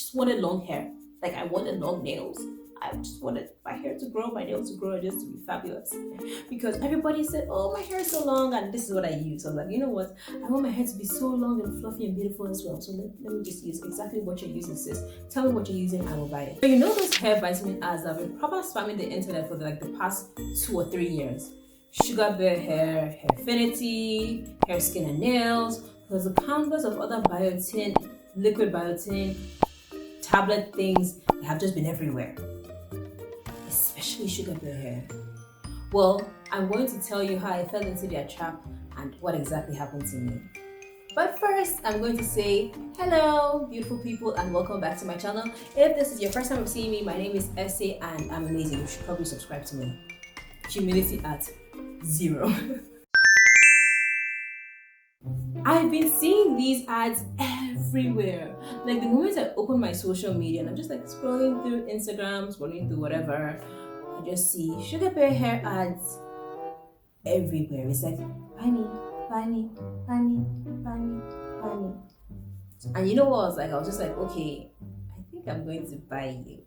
just wanted long hair. Like I wanted long nails. I just wanted my hair to grow, my nails to grow, and just to be fabulous. Because everybody said, "Oh, my hair is so long," and this is what I use. So I was like, you know what? I want my hair to be so long and fluffy and beautiful as well. So let me just use exactly what you're using, sis. Tell me what you're using, I will buy it. So you know those hair vitamin ads that have been proper spamming the internet for like the past 2 or 3 years. Sugar Bear Hair, Hairfinity, Hair, Skin and Nails. There's a countless of other biotin, liquid biotin, tablet things that have just been everywhere. Especially Sugar Bear Hair. Well, I'm going to tell you how I fell into their trap and what exactly happened to me. But first, I'm going to say hello, beautiful people, and welcome back to my channel. If this is your first time of seeing me, my name is Essie and I'm amazing. You should probably subscribe to me. Humility at 0. I've been seeing these ads everywhere. Like the moment I open my social media and I'm just like scrolling through Instagram, scrolling through whatever, I just see Sugar Bear Hair ads everywhere. It's like, buy me, buy me, buy me, buy me, buy me. And you know what I was like? I was just like, okay, I think I'm going to buy you.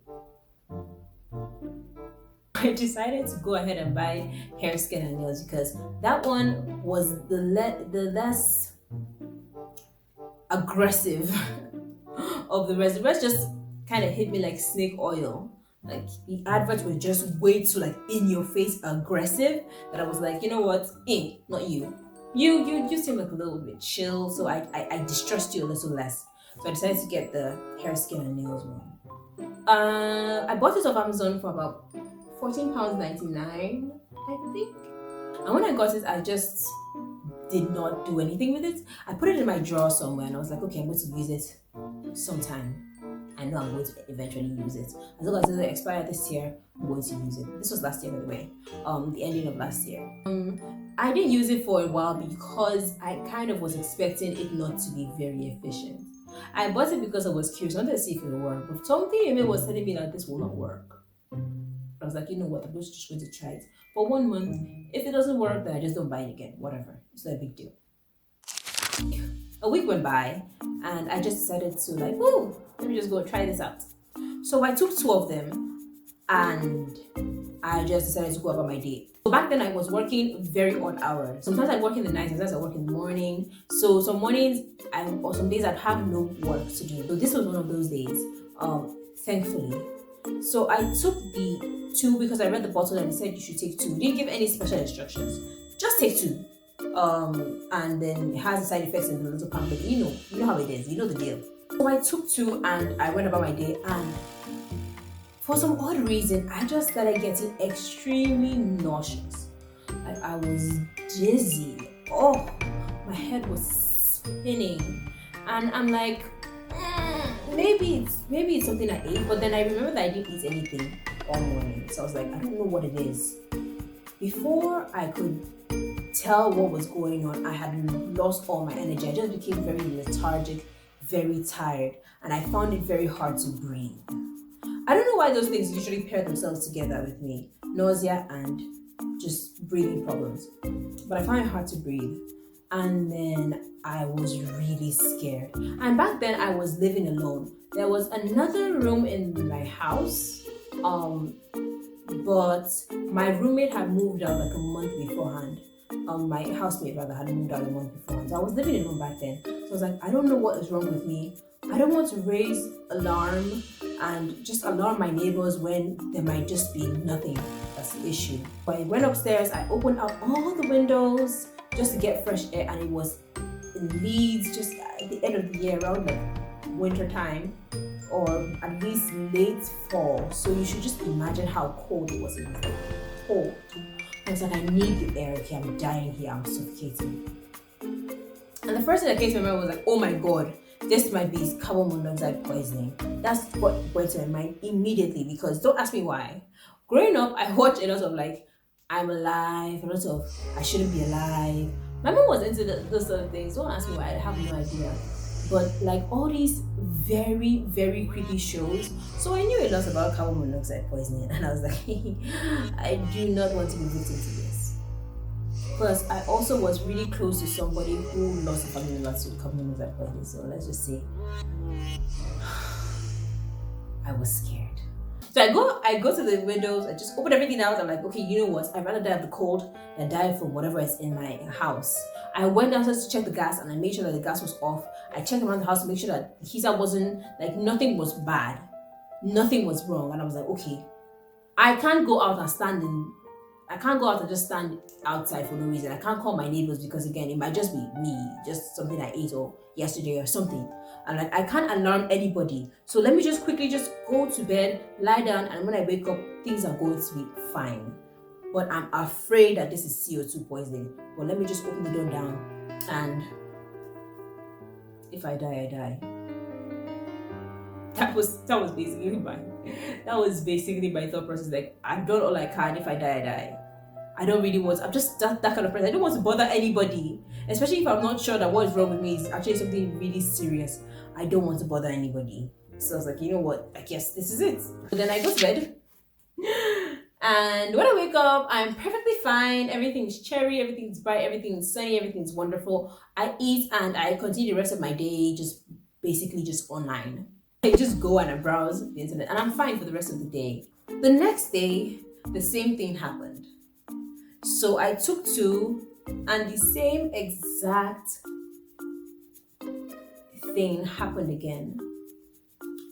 I decided to go ahead and buy Hair, Skin and Nails because that one was the less aggressive of the rest. The rest just kind of hit me like snake oil. Like the adverts were just way too like in your face aggressive that I was like, you know what? Not you. You seem like a little bit chill, so I distrust you a little less. So I decided to get the Hair, Skin and Nails one. I bought it off Amazon for about £14.99, I think. And when I got it, I just did not do anything with it. I put it in my drawer somewhere and I was like, okay, I'm going to use it sometime. I know I'm going to eventually use it. As long as it expires this year, I'm going to use it. This was last year, by the way. The ending of last year. I didn't use it for a while because I kind of was expecting it not to be very efficient. I bought it because I was curious. I wanted to see if it would work. But something in me was telling me that this will not work. I was like, you know what, I'm just going to try it for 1 month. If it doesn't work, then I just don't buy it again. Whatever. It's not a big deal. A week went by and I just decided to like, let me just go try this out. So I took 2 of them and I just decided to go about my day. So back then I was working very odd hours. Sometimes I work in the night, sometimes I work in the morning. So some mornings or some days I'd have no work to do. So this was one of those days, thankfully. So I took the 2 because I read the bottle and it said you should take 2. Didn't give any special instructions. Just take 2. And then it has the side effects in the little pamphlet. You know how it is. You know the deal. So I took 2 and I went about my day, and for some odd reason, I just started getting extremely nauseous. Like I was dizzy. Oh, my head was spinning, and I'm like, maybe it's something I ate. But then I remember that I didn't eat anything all morning, so I was like, I don't know what it is. Before I could tell what was going on, I had lost all my energy. I just became very lethargic, very tired, and I found it very hard to breathe. I don't know why those things usually pair themselves together with me, nausea and just breathing problems, but I found it hard to breathe. And then I was really scared. And back then I was living alone. There was another room in my house, but my roommate had moved out like a month beforehand. My housemate rather had moved out a month beforehand. So I was living alone back then. So I was like, I don't know what is wrong with me. I don't want to raise alarm and just alarm my neighbors when there might just be nothing that's the issue. But I went upstairs, I opened up all the windows just to get fresh air, and it was in Leeds just at the end of the year, around like winter time or at least late fall. So you should just imagine how cold it was. It was like cold. I was like, I need the air here, I'm dying here, I'm suffocating. And the first thing that came to my mind was like, oh my god, this might be carbon monoxide poisoning. That's what went to my mind immediately, because don't ask me why. Growing up, I watched a lot of like, I'm alive, a lot of I shouldn't be alive. My mom was into those sort of things. Don't ask me why, I have no idea. But like all these very, very creepy shows. So I knew a lot about carbon monoxide poisoning, and I was like, I do not want to be victim to this. Plus, I also was really close to somebody who lost a family member to carbon monoxide poisoning. So let's just say I was scared. So I go to the windows, I just open everything out. I'm like, okay, you know what? I'd rather die of the cold than die from whatever is in my house. I went downstairs to check the gas and I made sure that the gas was off. I checked around the house to make sure that the heater wasn't, like, nothing was bad. Nothing was wrong. And I was like, okay, I can't go out and just stand outside for no reason. I can't call my neighbors because, again, it might just be me, just something I ate or yesterday or something. And like, I can't alarm anybody. So let me just quickly just go to bed, lie down, and when I wake up, things are going to be fine. But I'm afraid that this is CO2 poisoning. But let me just open the door down, and if I die, I die. That was basically my thought process. Like, I've done all I can. If I die, I die. I don't really want. I'm just that kind of person. I don't want to bother anybody, especially if I'm not sure that what is wrong with me is actually something really serious. I don't want to bother anybody. So I was like, you know what? I guess this is it. So then I go to bed, and when I wake up, I'm perfectly fine. Everything's cherry, everything's bright, everything's sunny, everything's wonderful. I eat and I continue the rest of my day just basically just online. I just go and I browse the internet and I'm fine for the rest of the day. The next day, the same thing happened. So I took two and the same exact thing happened again.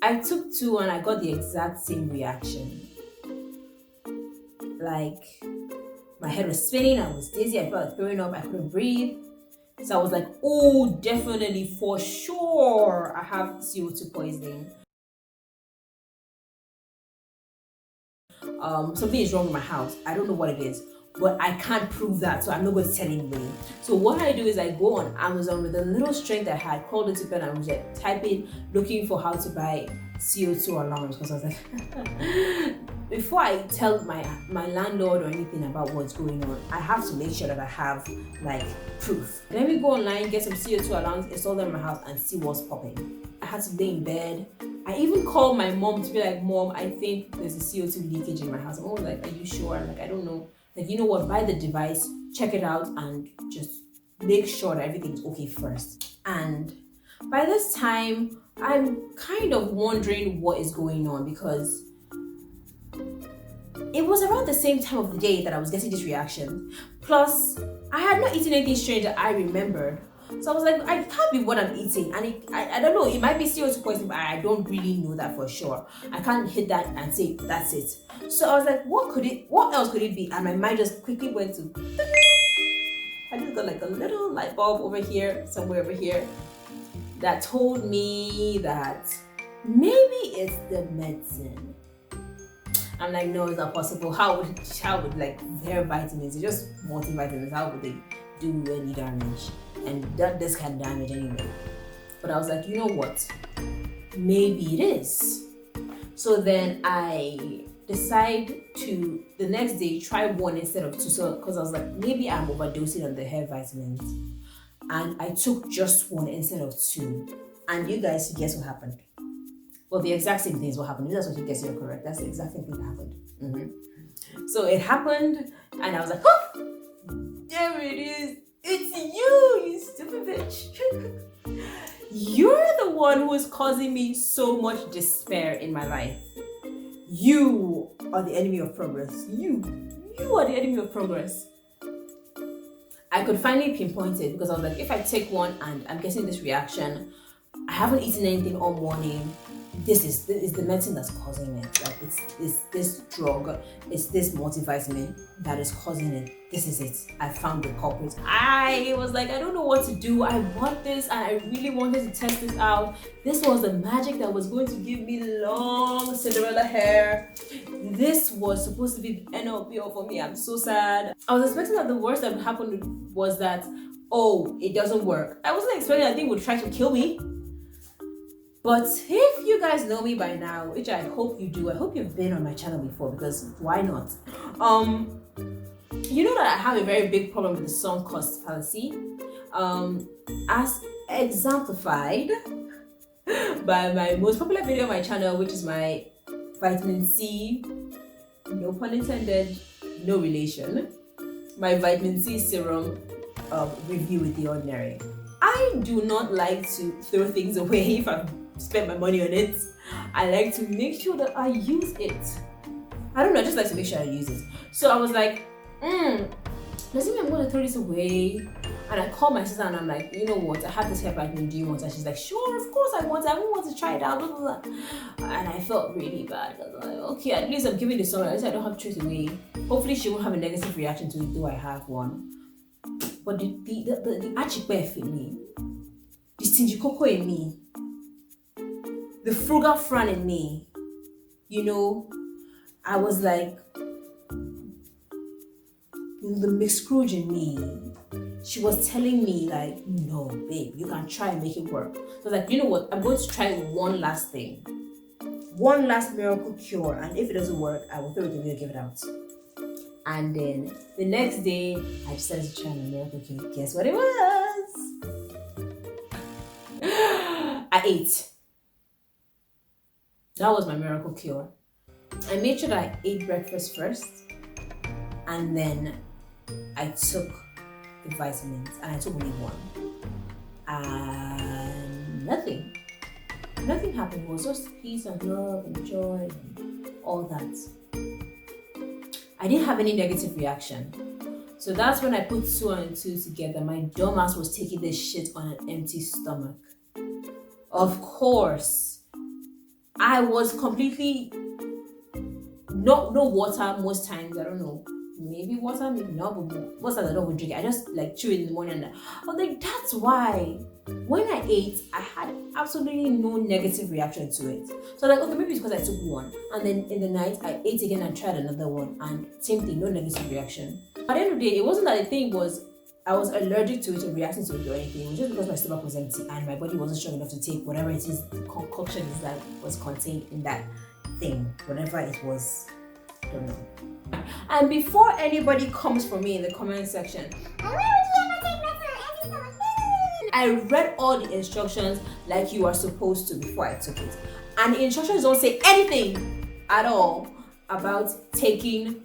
I took two and I got the exact same reaction. Like, my head was spinning, I was dizzy, I felt like throwing up, I couldn't breathe. So I was like, oh, definitely, for sure, I have CO2 poisoning. Something is wrong with my house. I don't know what it is, but I can't prove that, so I'm not going to tell anybody. So what I do is I go on Amazon with the little strength I had, called it up, and I was like typing, looking for how to buy CO2 alarms, because I was like, before I tell my landlord or anything about what's going on, I have to make sure that I have like proof. Let me go online, get some CO2 alarms, install them in my house, and see what's popping. I had to lay in bed. I even called my mom to be like, Mom, I think there's a CO2 leakage in my house. I'm always like, are you sure? I'm like, I don't know. Like, you know what? Buy the device, check it out, and just make sure that everything's okay first. And by this time, I'm kind of wondering what is going on, because it was around the same time of the day that I was getting this reaction. Plus, I had not eaten anything strange that I remembered. So I was like, I can't be what I'm eating. And I don't know, it might be CO2 poisoning, but I don't really know that for sure. I can't hit that and say, that's it. So I was like, what else could it be? And my mind just quickly went to, I just got like a little light bulb over here, somewhere over here, that told me that maybe it's the medicine. I'm like, no, it's not possible. How would like their vitamins, it's just multivitamins, how would they do any damage? And that this can damage anyway. But I was like, you know what? Maybe it is. So then I decide to the next day try one instead of two. So because I was like, maybe I'm overdosing on the hair vitamins. And I took just one instead of two. And you guys guess what happened? Well, the exact same thing is what happened. If that's what you guess, you're correct. That's the exact same thing that happened. So it happened, and I was like, oh, there it is. It's you stupid bitch. You're the one who is causing me so much despair in my life. You are the enemy of progress. You are the enemy of progress. I could finally pinpoint it, because I was like, if I take one and I'm getting this reaction, I haven't eaten anything all morning. This is the medicine that's causing it. Like, it's this drug, it's this multivitamin that is causing it. This is it. I found the culprit. I was like, I don't know what to do. I want this, and I really wanted to test this out. This was the magic that was going to give me long Cinderella hair. This was supposed to be the end all be all for me. I'm so sad. I was expecting that the worst that would happen was that, oh, it doesn't work. I wasn't expecting that thing would try to kill me. But if you guys know me by now, which I hope you do, I hope you've been on my channel before, because why not? You know that I have a very big problem with the sunk cost fallacy, as exemplified by my most popular video on my channel, which is my vitamin C, no pun intended, no relation, my vitamin C serum review with The Ordinary. I do not like to throw things away if I've spend my money on it. I like to make sure that I use it. I don't know, I just like to make sure I use it. So I was like, does it mean I'm going to throw this away? And I called my sister and I'm like, you know what, I have this hair pattern, do you want it? And she's like, sure, of course I want it. I want to try it out, blah, blah, blah. And I felt really bad. I was like, okay, at least I'm giving this someone. At least I don't have to throw it away. Hopefully she won't have a negative reaction to it, though I have one. But the achikbef in me, the stingy cocoa in me, the frugal fran in me, you know, I was like, the Miss Scrooge in me, she was telling me like, no, babe, you can try and make it work. So I was like, you know what, I'm going to try one last thing. One last miracle cure. And if it doesn't work, I will throw it away and give it out. And then the next day, I decided to try my miracle cure. Guess what it was? I ate. That was my miracle cure. I made sure that I ate breakfast first. And then I took the vitamins, and I took only one, and nothing happened. It was just peace and love and joy and all that. I didn't have any negative reaction. So that's when I put 2 and 2 together. My dumbass was taking this shit on an empty stomach. Of course, I was completely no water most times. I don't know. Maybe water, maybe not, but most times I don't drink it. I just like chew it in the morning. And I was like, that's why when I ate, I had absolutely no negative reaction to it. So like, okay, maybe it's because I took one, and then in the night I ate again and tried another one, and same thing, no negative reaction. At the end of the day, it wasn't that the thing was I was allergic to it or reacting to it or anything. It was just because my stomach was empty and my body wasn't strong enough to take whatever it is, the concoction is that was contained in that thing, whatever it was. I don't know. And before anybody comes for me in the comment section, I read all the instructions like you are supposed to before I took it. And the instructions don't say anything at all about taking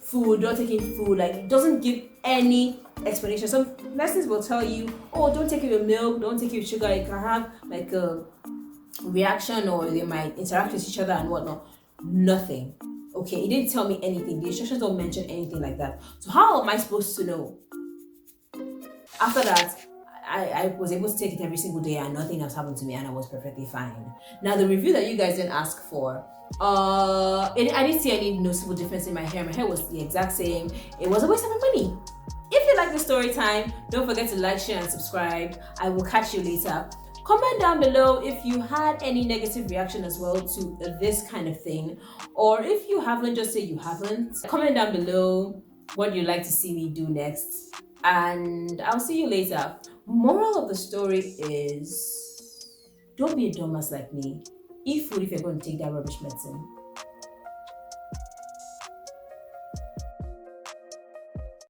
food, not taking food. Like, it doesn't give any explanation. Some lessons will tell you, oh, don't take it with milk, don't take it with sugar. You can have like a reaction, or they might interact with each other and whatnot. Nothing. Okay, it didn't tell me anything. The instructions don't mention anything like that. So how am I supposed to know? After that, I was able to take it every single day and nothing else happened to me, and I was perfectly fine. Now the review that you guys didn't ask for, I didn't see any noticeable difference in my hair. My hair was the exact same. It was a waste of my money. If you like the story time, don't forget to like, share, and subscribe. I will catch you later. Comment down below if you had any negative reaction as well to this kind of thing, or if you haven't, just say you haven't. Comment down below what you'd like to see me do next, and I'll see you later. Moral of the story is, don't be a dumbass like me. Eat food if you're going to take that rubbish medicine.